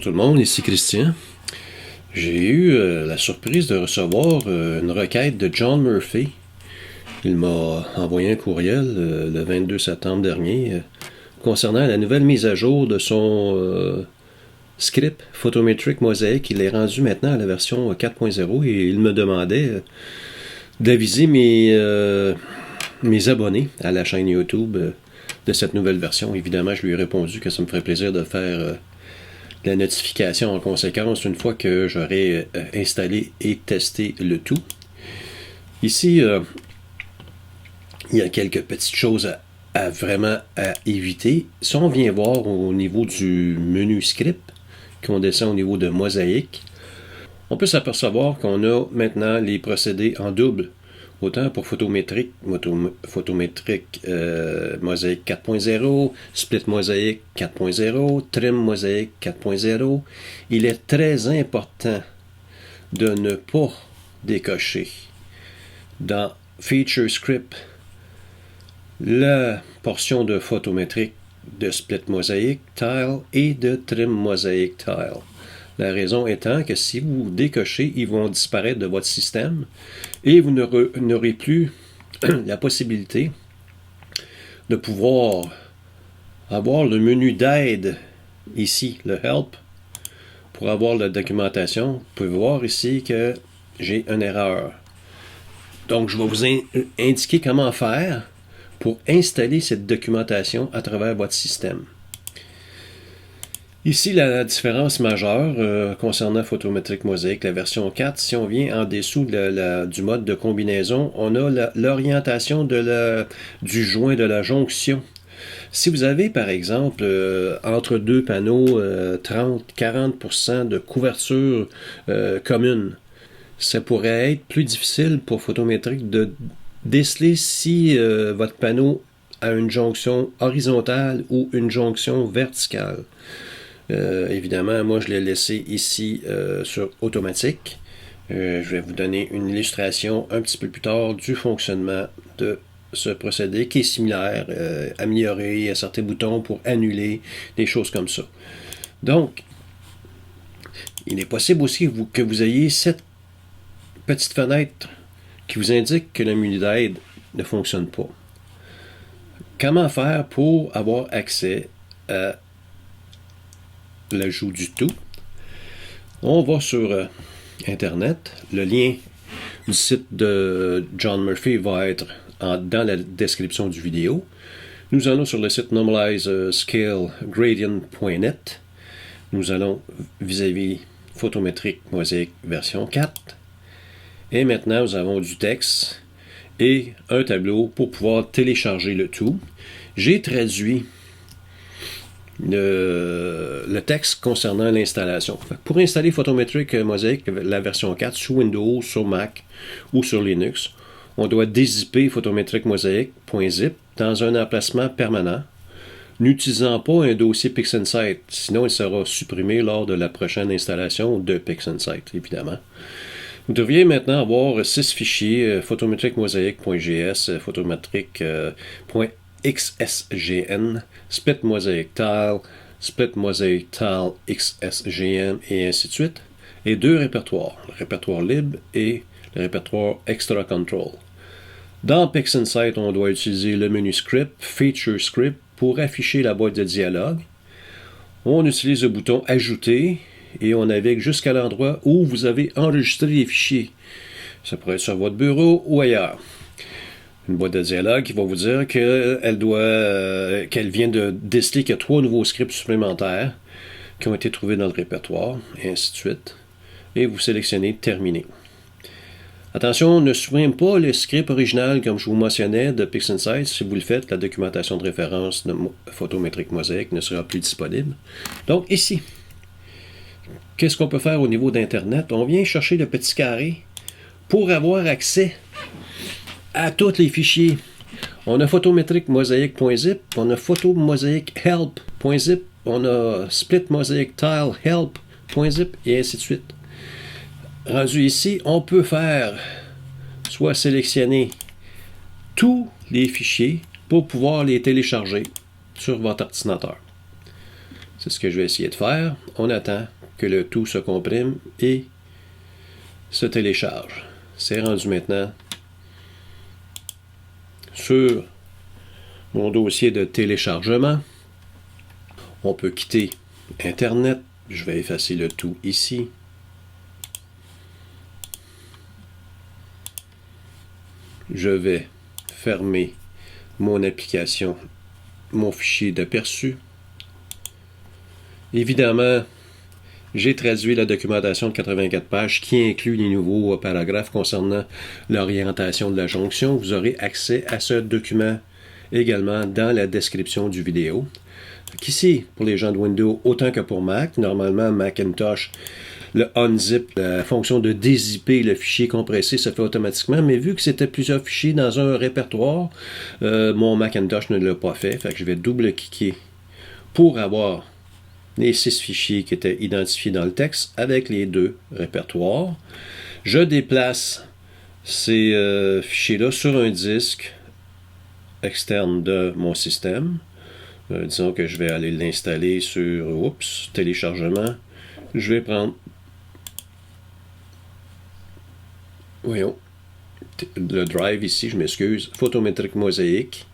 tout le monde, ici Christian. J'ai eu la surprise de recevoir une requête de John Murphy. Il m'a envoyé un courriel le 22 septembre dernier concernant la nouvelle mise à jour de son script Photometric Mosaic. Il est rendu maintenant à la version 4.0 et il me demandait d'aviser mes abonnés à la chaîne YouTube de cette nouvelle version. Évidemment, je lui ai répondu que ça me ferait plaisir de faire la notification en conséquence une fois que j'aurai installé et testé le tout. Ici, il y a quelques petites choses vraiment à éviter. Si on vient voir au niveau du menu script, qu'on descend au niveau de mosaïque, on peut s'apercevoir qu'on a maintenant les procédés en double. Autant pour photométrique mosaïque 4.0, split mosaïque 4.0, trim mosaïque 4.0. Il est très important de ne pas décocher dans Feature Script la portion de photométrique de split mosaïque tile et de trim mosaïque tile. La raison étant que si vous décochez, ils vont disparaître de votre système et vous n'aurez plus la possibilité de pouvoir avoir le menu d'aide ici, le Help, pour avoir la documentation. Vous pouvez voir ici que j'ai une erreur. Donc, je vais vous indiquer comment faire pour installer cette documentation à travers votre système. Ici, la différence majeure concernant Photometric Mosaic, la version 4, si on vient en dessous du mode de combinaison, on a l'orientation du joint de la jonction. Si vous avez, par exemple, entre deux panneaux, 30-40% de couverture commune, ça pourrait être plus difficile pour Photometric de déceler si votre panneau a une jonction horizontale ou une jonction verticale. Évidemment, moi je l'ai laissé ici sur automatique. Je vais vous donner une illustration un petit peu plus tard du fonctionnement de ce procédé qui est similaire, amélioré à certains boutons pour annuler, des choses comme ça. Donc, il est possible aussi que vous ayez cette petite fenêtre qui vous indique que le menu d'aide ne fonctionne pas. Comment faire pour avoir accès à l'ajout du tout? On va sur Internet. Le lien du site de John Murphy va être dans la description du vidéo. Nous allons sur le site normalizescalegradient.net. Nous allons vis-à-vis Photometric Mosaic version 4. Et maintenant, nous avons du texte et un tableau pour pouvoir télécharger le tout. J'ai traduit le texte concernant l'installation. Pour installer Photometric Mosaic, la version 4, sous Windows, sur Mac ou sur Linux, on doit dézipper Photometric Mosaic.zip dans un emplacement permanent, n'utilisant pas un dossier PixInsight, sinon il sera supprimé lors de la prochaine installation de PixInsight, évidemment. Vous devriez maintenant avoir 6 fichiers, photometricmosaic.gs, photometric.xsgn, split mosaic tile, split mosaic tile xsgn, et ainsi de suite, et 2 répertoires, le répertoire lib et le répertoire extra control. Dans PixInsight, on doit utiliser le menu script, feature script, pour afficher la boîte de dialogue. On utilise le bouton ajouter et on navigue jusqu'à l'endroit où vous avez enregistré les fichiers. Ça pourrait être sur votre bureau ou ailleurs. Une boîte de dialogue qui va vous dire qu'elle vient de déceler qu'il y a 3 nouveaux scripts supplémentaires qui ont été trouvés dans le répertoire, et ainsi de suite. Et vous sélectionnez Terminer. Attention, ne supprimez pas le script original comme je vous mentionnais de PixInsight. Si vous le faites, la documentation de référence de Photometric Mosaic ne sera plus disponible. Donc ici, qu'est-ce qu'on peut faire au niveau d'Internet? On vient chercher le petit carré pour avoir accès à tous les fichiers. On a Photometric Mosaic.zip, on a Photomosaic Help.zip, on a Split Mosaic Tile Help.zip, et ainsi de suite. Rendu ici, on peut faire soit sélectionner tous les fichiers pour pouvoir les télécharger sur votre ordinateur. C'est ce que je vais essayer de faire. On attend que le tout se comprime et se télécharge. C'est rendu maintenant sur mon dossier de téléchargement. On peut quitter Internet. Je vais effacer le tout ici. Je vais fermer mon application, mon fichier d'aperçu. Évidemment, j'ai traduit la documentation de 84 pages qui inclut les nouveaux paragraphes concernant l'orientation de la jonction. Vous aurez accès à ce document également dans la description du vidéo. Ici, pour les gens de Windows, autant que pour Mac, normalement Macintosh, le unzip, la fonction de dézipper le fichier compressé se fait automatiquement, mais vu que c'était plusieurs fichiers dans un répertoire, mon Macintosh ne l'a pas fait, fait que je vais double-cliquer pour avoir les 6 fichiers qui étaient identifiés dans le texte avec les 2 répertoires. Je déplace ces fichiers-là sur un disque externe de mon système. Disons que je vais aller l'installer sur téléchargement. Je vais prendre le drive ici, je m'excuse, photométrique mosaïque,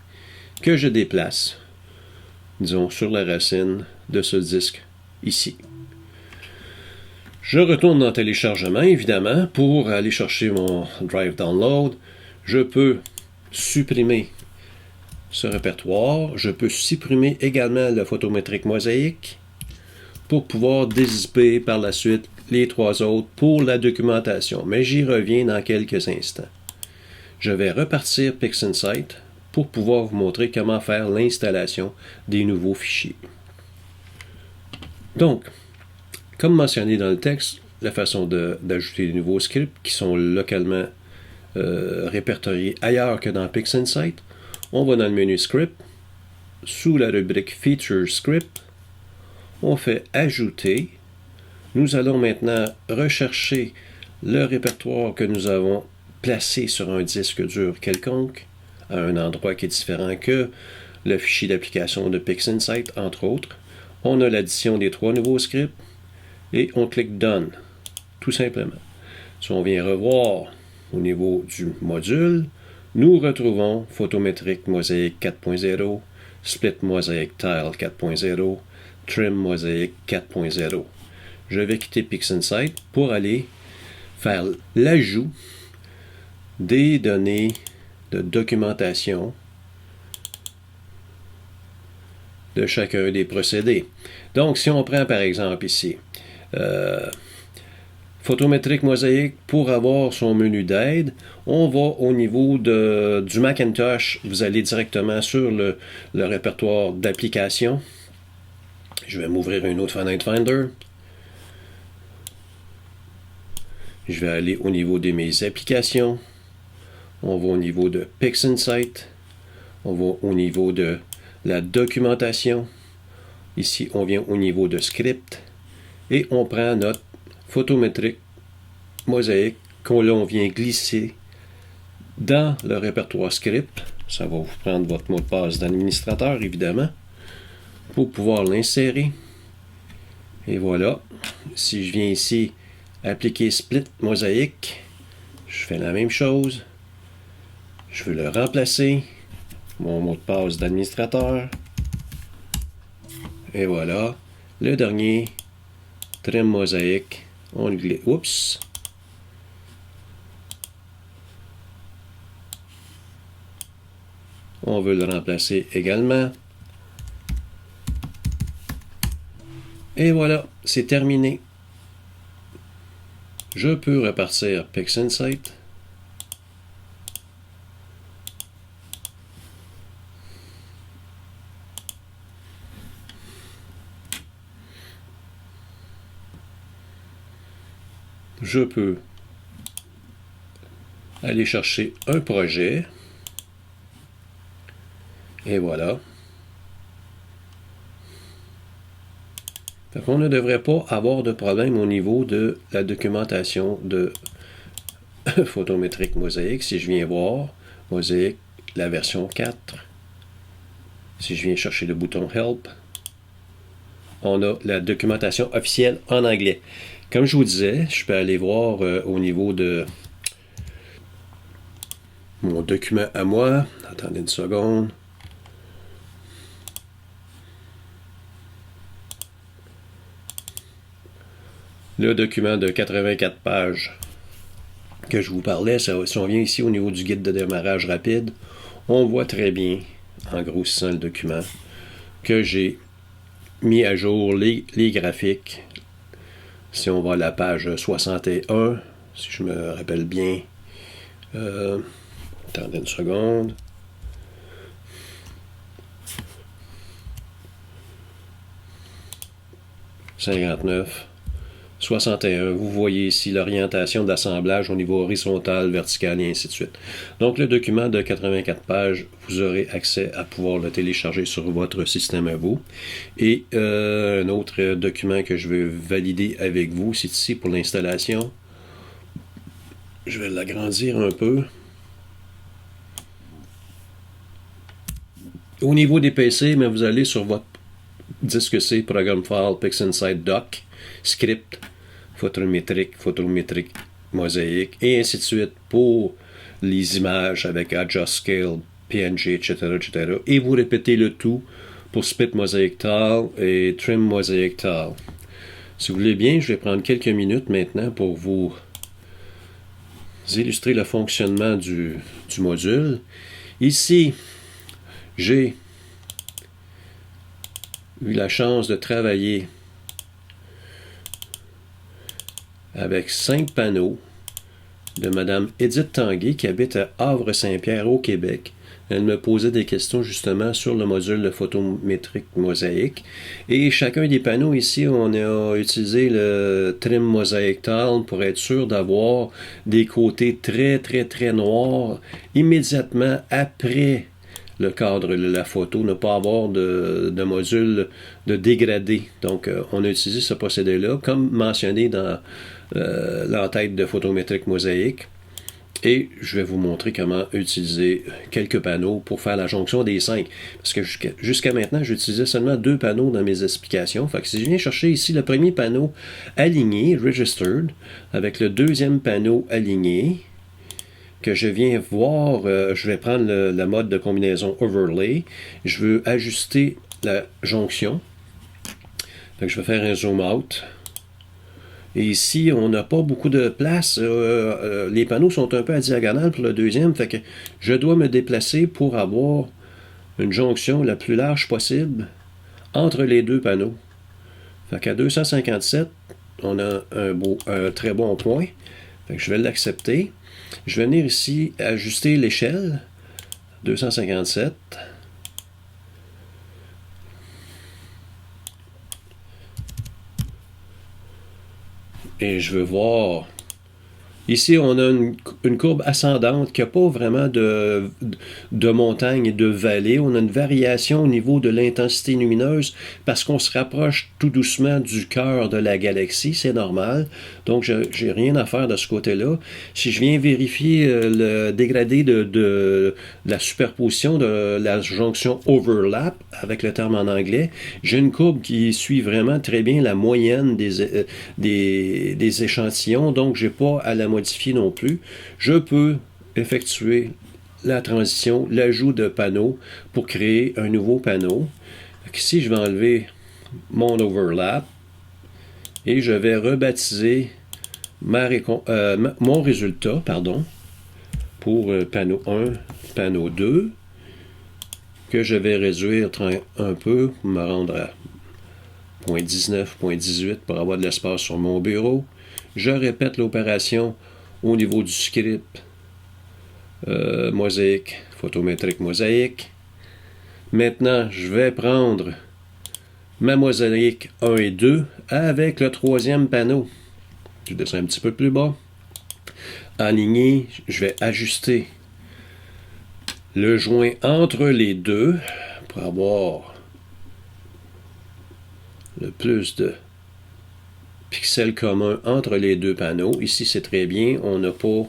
que je déplace, disons, sur la racine de ce disque ici. Je retourne dans téléchargement, évidemment, pour aller chercher mon drive download. Je peux supprimer ce répertoire. Je peux supprimer également le photométrique mosaïque pour pouvoir dézipper par la suite les 3 autres pour la documentation. Mais j'y reviens dans quelques instants. Je vais repartir PixInsight pour pouvoir vous montrer comment faire l'installation des nouveaux fichiers. Donc, comme mentionné dans le texte, la façon d'ajouter des nouveaux scripts qui sont localement répertoriés ailleurs que dans PixInsight. On va dans le menu Script, sous la rubrique Feature Script, on fait Ajouter. Nous allons maintenant rechercher le répertoire que nous avons placé sur un disque dur quelconque, à un endroit qui est différent que le fichier d'application de PixInsight, entre autres. On a l'addition des 3 nouveaux scripts et on clique Done, tout simplement. Si on vient revoir au niveau du module, nous retrouvons Photométrique Mosaïque 4.0, Split Mosaic Tile 4.0, Trim Mosaic 4.0. Je vais quitter PixInsight pour aller faire l'ajout des données de documentation de chacun des procédés. Donc, si on prend par exemple ici, Photométrique mosaïque, pour avoir son menu d'aide, on va au niveau du Macintosh, vous allez directement sur le répertoire d'applications. Je vais m'ouvrir une autre fenêtre Finder. Je vais aller au niveau de mes applications. On va au niveau de PixInsight. On va au niveau de la documentation. Ici, on vient au niveau de script. Et on prend notre photométrique mosaïque qu'on vient glisser dans le répertoire script. Ça va vous prendre votre mot de passe d'administrateur, évidemment, pour pouvoir l'insérer. Et voilà. Si je viens ici, appliquer Split mosaïque, je fais la même chose. Je veux le remplacer. Mon mot de passe d'administrateur. Et voilà. Le dernier, Trim mosaïque. On le glisse. Oups. On veut le remplacer également. Et voilà, c'est terminé. Je peux repartir PixInsight. Je peux aller chercher un projet. Et voilà. On ne devrait pas avoir de problème au niveau de la documentation de photométrique mosaïque. Si je viens voir mosaïque, la version 4, si je viens chercher le bouton Help, on a la documentation officielle en anglais. Comme je vous disais, je peux aller voir au niveau de mon document à moi. Attendez une seconde. Le document de 84 pages que je vous parlais, si on vient ici au niveau du guide de démarrage rapide, on voit très bien, en grossissant le document, que j'ai mis à jour les graphiques. Si on va à la page 61, si je me rappelle bien, attendez une seconde. « 59, 61. Vous voyez ici l'orientation d'assemblage au niveau horizontal, vertical et ainsi de suite. Donc, le document de 84 pages, vous aurez accès à pouvoir le télécharger sur votre système à vous. Et un autre document que je vais valider avec vous, c'est ici pour l'installation. Je vais l'agrandir un peu. Au niveau des PC, mais vous allez sur votre disque C, Program File, PixInsight Doc, Script, photométrique, mosaïque, et ainsi de suite pour les images avec Adjust Scale, PNG, etc., etc. Et vous répétez le tout pour Split Mosaic Tile et Trim Mosaic Tile. Si vous voulez bien, je vais prendre quelques minutes maintenant pour vous illustrer le fonctionnement du module. Ici, j'ai eu la chance de travailler avec 5 panneaux de Mme Edith Tanguay qui habite à Havre-Saint-Pierre au Québec. Elle me posait des questions justement sur le module de photométrique mosaïque. Et chacun des panneaux ici, on a utilisé le Trim Mosaic Tile pour être sûr d'avoir des côtés très très très noirs immédiatement après le cadre de la photo, ne pas avoir de module de dégradé. Donc, on a utilisé ce procédé-là, comme mentionné dans l'entête de photométrique mosaïque. Et je vais vous montrer comment utiliser quelques panneaux pour faire la jonction des 5. Parce que jusqu'à maintenant, j'utilisais seulement 2 panneaux dans mes explications. Fait que si je viens chercher ici le premier panneau aligné, Registered, avec le deuxième panneau aligné, que je viens voir, je vais prendre la mode de combinaison Overlay. Je veux ajuster la jonction. Donc, je vais faire un zoom out. Et ici, on n'a pas beaucoup de place. Les panneaux sont un peu à diagonale pour le deuxième. Fait que je dois me déplacer pour avoir une jonction la plus large possible entre les 2 panneaux. Fait qu'à 257, on a un très bon point. Fait que je vais l'accepter. Je vais venir ici ajuster l'échelle. 257. Et je veux voir. Ici, on a une courbe ascendante qui n'a pas vraiment de montagne et de vallée. On a une variation au niveau de l'intensité lumineuse parce qu'on se rapproche tout doucement du cœur de la galaxie. C'est normal. Donc, je n'ai rien à faire de ce côté-là. Si je viens vérifier le dégradé de la superposition de la jonction overlap, avec le terme en anglais, j'ai une courbe qui suit vraiment très bien la moyenne des échantillons. Donc, je n'ai pas à la modifier non plus. Je peux effectuer la transition, l'ajout de panneaux pour créer un nouveau panneau. Ici, je vais enlever mon overlap et je vais rebaptiser mon résultat, pour panneau 1, panneau 2, que je vais réduire un peu pour me rendre à 0.19, 0.18 pour avoir de l'espace sur mon bureau. Je répète l'opération au niveau du script mosaïque, photométrique mosaïque. Maintenant, je vais prendre ma mosaïque 1 et 2 avec le 3e panneau. Je descends un petit peu plus bas. Aligné, je vais ajuster le joint entre les deux pour avoir le plus de pixels communs entre les 2 panneaux. Ici, c'est très bien. On n'a pas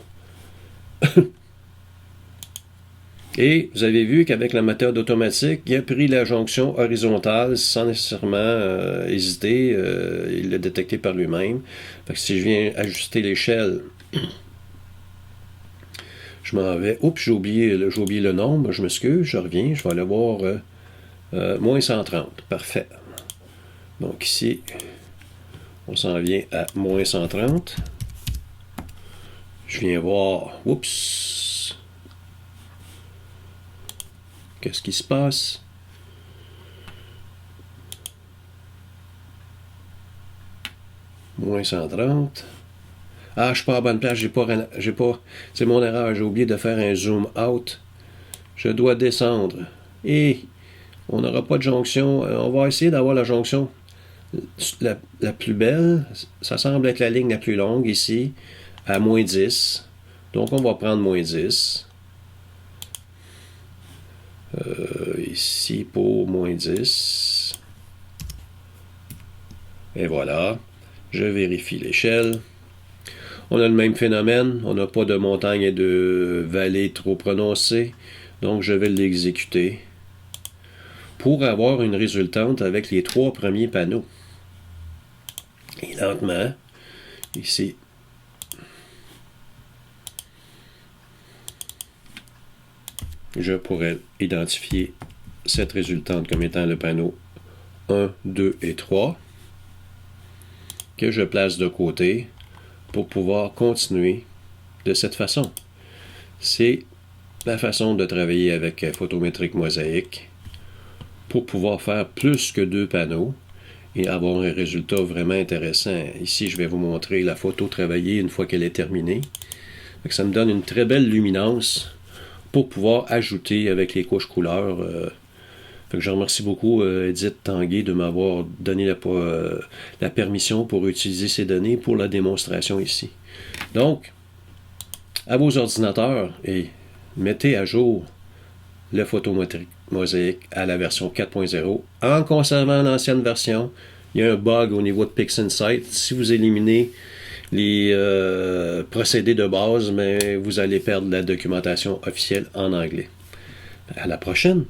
Et vous avez vu qu'avec la méthode automatique, il a pris la jonction horizontale sans nécessairement hésiter. Il l'a détecté par lui-même. Fait que si je viens ajuster l'échelle, je m'en vais. Oups, j'ai oublié le nombre. Je m'excuse, je reviens. Je vais aller voir moins 130. Parfait. Donc ici, on s'en vient à moins 130. Je viens voir. Oups. Qu'est-ce qui se passe? Moins 130. Ah, je suis pas à la bonne place. J'ai pas. C'est mon erreur. J'ai oublié de faire un zoom out. Je dois descendre. Et on n'aura pas de jonction. On va essayer d'avoir la jonction la plus belle. Ça semble être la ligne la plus longue ici, à moins 10. Donc, on va prendre moins 10. Ici pour moins 10. Et voilà. Je vérifie l'échelle. On a le même phénomène. On n'a pas de montagne et de vallée trop prononcées. Donc, je vais l'exécuter pour avoir une résultante avec les 3 premiers panneaux. Et lentement, ici, je pourrais identifier cette résultante comme étant le panneau 1, 2 et 3 que je place de côté pour pouvoir continuer de cette façon. C'est la façon de travailler avec Photométrique Mosaïque pour pouvoir faire plus que 2 panneaux et avoir un résultat vraiment intéressant. Ici, je vais vous montrer la photo travaillée une fois qu'elle est terminée. Ça me donne une très belle luminance pour pouvoir ajouter avec les couches couleurs. Je remercie beaucoup Edith Tanguay de m'avoir donné la permission pour utiliser ces données pour la démonstration ici. Donc, à vos ordinateurs et mettez à jour le Photométrique Mosaïque à la version 4.0 en conservant l'ancienne version. Il y a un bug au niveau de PixInsight. Si vous éliminez les procédés de base, mais vous allez perdre la documentation officielle en anglais. À la prochaine!